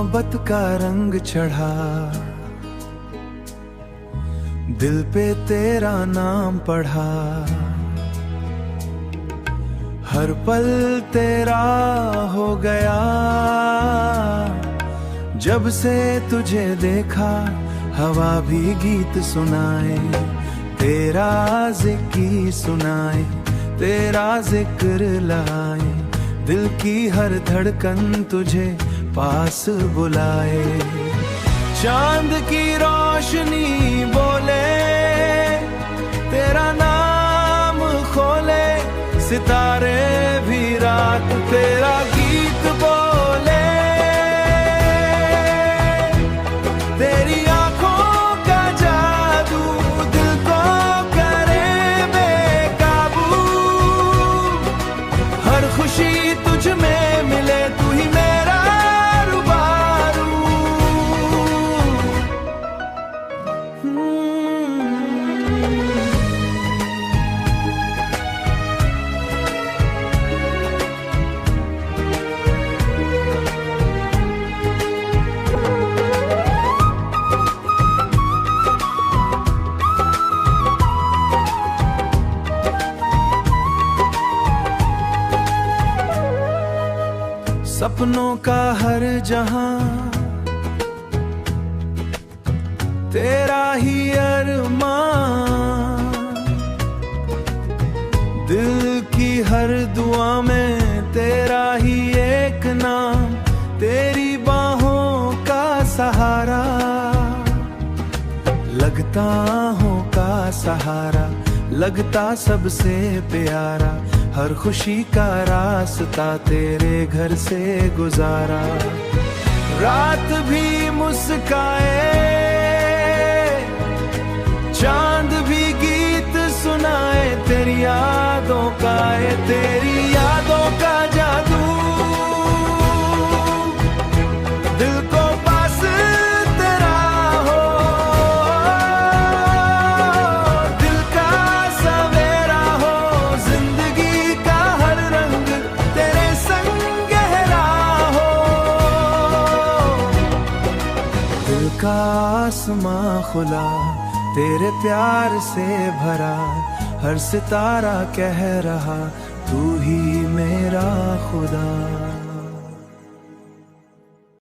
मोहब्बत का रंग चढ़ा, दिल पे तेरा नाम पढ़ा, हर पल तेरा हो गया। जब से तुझे देखा हवा भी गीत सुनाए, तेरा जिक्र सुनाए, तेरा जिक्र लाए, दिल की हर धड़कन तुझे पास बुलाए। चांद की रोशनी बोले तेरा नाम खोले, सितारे भी रात तेरा गीत बोले। तेरी आंखों का जादू दिल को करे बेकाबू, हर खुशी तुझ में मिले, तू ही मेरा रुबारू। सपनों का हर जहां तेरा ही अरमान, दिल की हर दुआ में तेरा ही एक नाम, तेरी बाहों का सहारा, लगता हूँ का सहारा, लगता सबसे प्यारा, हर खुशी का रास्ता तेरे घर से गुजारा। रात भी मुस्काए, चांद भी गीत सुनाए, तेरी यादों का है, तेरी यादों का जादू, दिल को पास तेरा हो, दिल का सवेरा हो, जिंदगी का हर रंग तेरे संग गहरा हो, दिल का आसमां खुला तेरे प्यार से भरा, हर सितारा कह रहा तू ही मेरा खुदा।